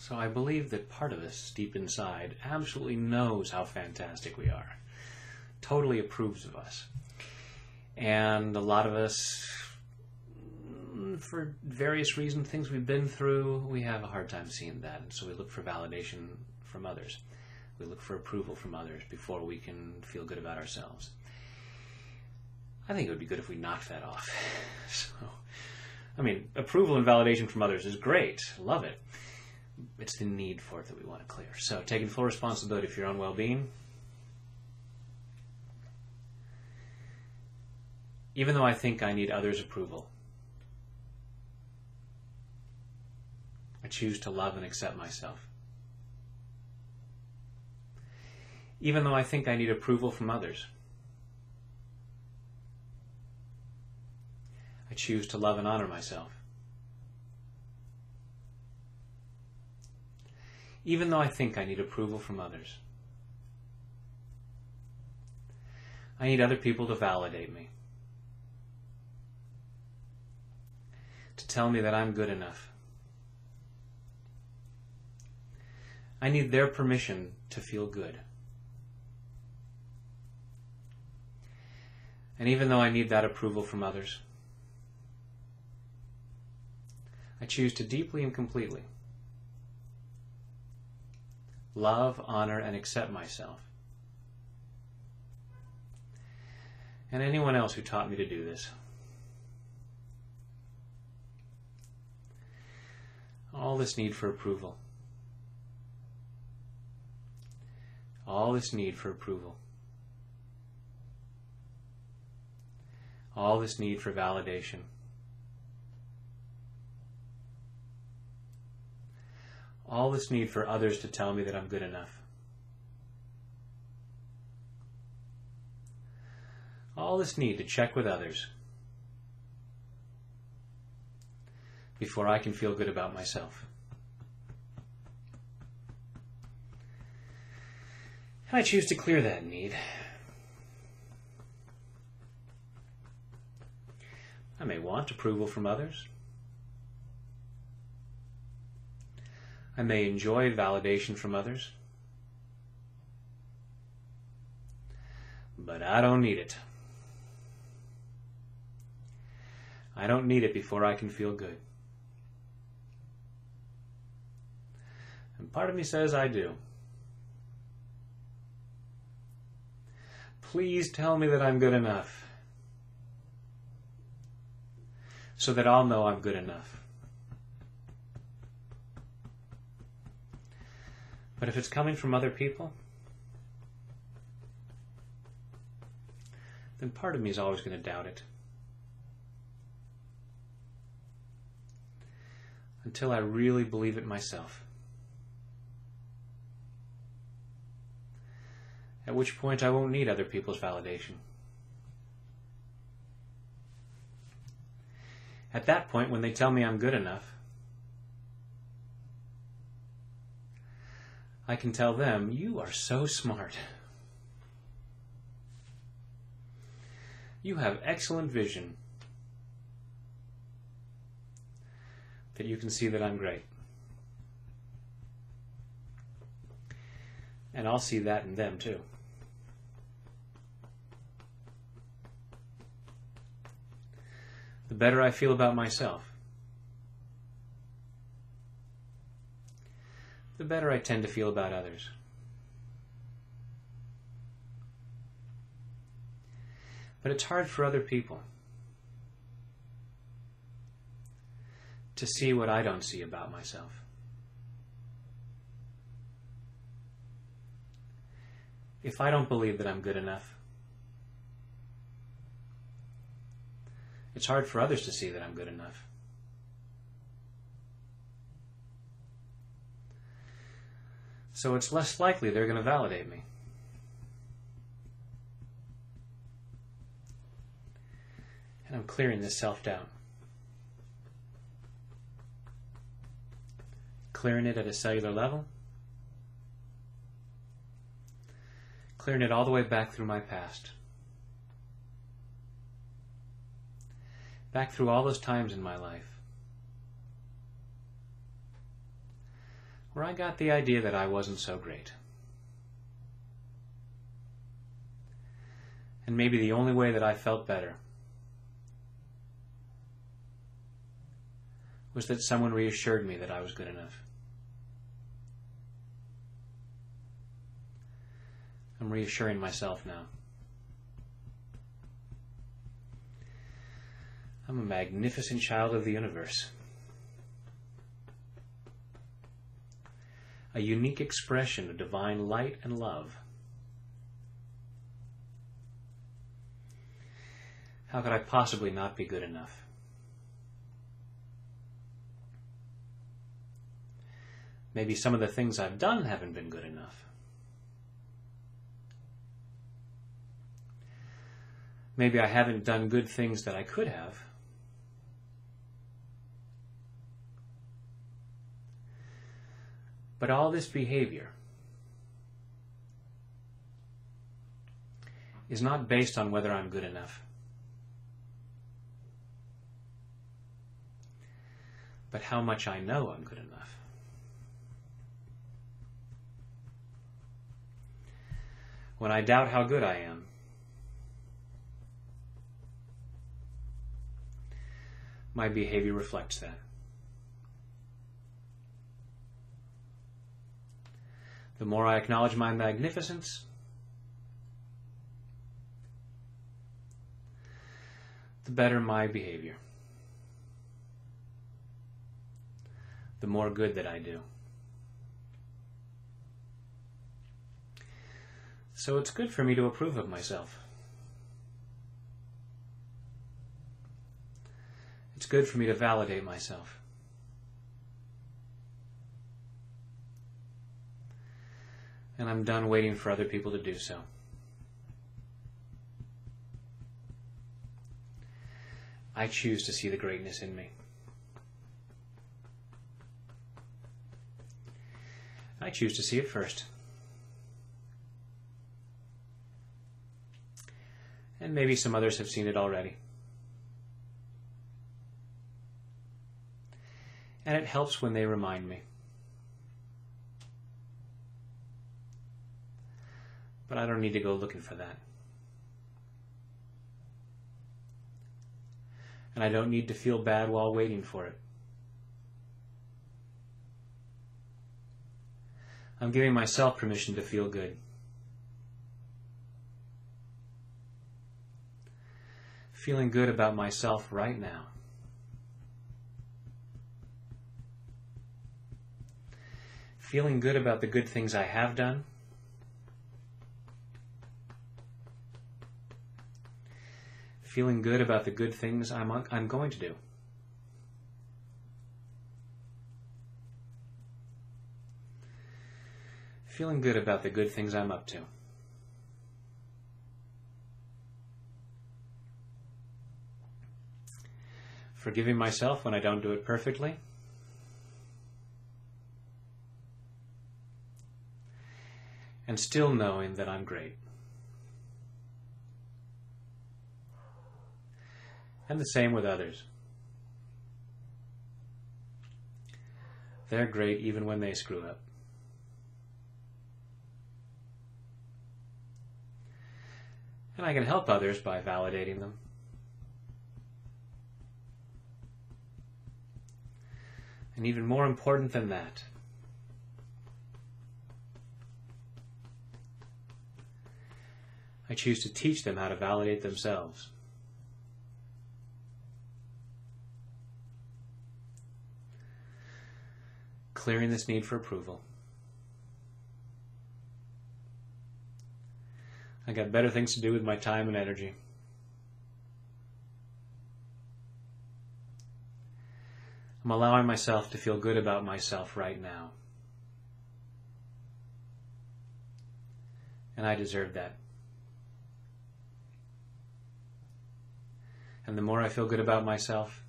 So I believe that part of us, deep inside, absolutely knows how fantastic we are. Totally approves of us. And a lot of us, for various reasons, things we've been through, we have a hard time seeing that. And so we look for validation from others. We look for approval from others before we can feel good about ourselves. I think it would be good if we knocked that off. Approval and validation from others is great. Love it. It's the need for it that we want to clear. So, taking full responsibility for your own well-being. Even though I think I need others' approval, I choose to love and accept myself. Even though I think I need approval from others, I choose to love and honor myself. Even though I think I need approval from others, I need other people to validate me, to tell me that I'm good enough. I need their permission to feel good. And even though I need that approval from others, I choose to deeply and completely love, honor, and accept myself. And anyone else who taught me to do this. All this need for approval. All this need for approval. All this need for validation. All this need for others to tell me that I'm good enough. All this need to check with others before I can feel good about myself. And I choose to clear that need. I may want approval from others. I may enjoy validation from others. But I don't need it. I don't need it before I can feel good. And part of me says I do. Please tell me that I'm good enough, so that I'll know I'm good enough. But if it's coming from other people, then part of me is always going to doubt it. Until I really believe it myself. At which point I won't need other people's validation. At that point, when they tell me I'm good enough, I can tell them, you are so smart. You have excellent vision that you can see that I'm great. And I'll see that in them too. The better I feel about myself, the better I tend to feel about others. But it's hard for other people to see what I don't see about myself. If I don't believe that I'm good enough, it's hard for others to see that I'm good enough. So it's less likely they're going to validate me. And I'm clearing this self-doubt. Clearing it at a cellular level. Clearing it all the way back through my past. Back through all those times in my life where I got the idea that I wasn't so great. And maybe the only way that I felt better was that someone reassured me that I was good enough. I'm reassuring myself now. I'm a magnificent child of the universe. A unique expression of divine light and love. How could I possibly not be good enough? Maybe some of the things I've done haven't been good enough. Maybe I haven't done good things that I could have. But all this behavior is not based on whether I'm good enough, but how much I know I'm good enough. When I doubt how good I am, my behavior reflects that. The more I acknowledge my magnificence, the better my behavior. The more good that I do. So it's good for me to approve of myself. It's good for me to validate myself. And I'm done waiting for other people to do so. I choose to see the greatness in me. I choose to see it first. And maybe some others have seen it already. And it helps when they remind me. But I don't need to go looking for that. And I don't need to feel bad while waiting for it. I'm giving myself permission to feel good. Feeling good about myself right now. Feeling good about the good things I have done. Feeling good about the good things I'm going to do. Feeling good about the good things I'm up to. Forgiving myself when I don't do it perfectly. And still knowing that I'm great. And the same with others. They're great even when they screw up. And I can help others by validating them. And even more important than that, I choose to teach them how to validate themselves. Clearing this need for approval. I got better things to do with my time and energy. I'm allowing myself to feel good about myself right now. And I deserve that. And the more I feel good about myself,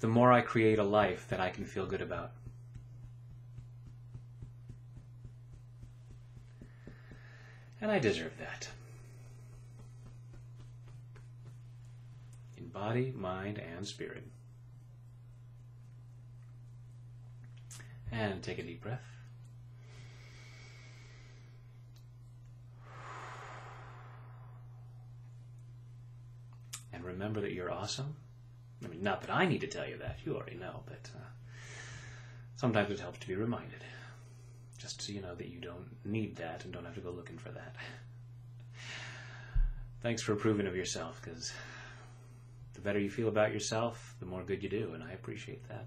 the more I create a life that I can feel good about. And I deserve that. In body, mind, and spirit. And take a deep breath. And remember that you're awesome. I mean, not that I need to tell you that. You already know, but sometimes it helps to be reminded. Just so you know that you don't need that and don't have to go looking for that. Thanks for approving of yourself, because the better you feel about yourself, the more good you do, and I appreciate that.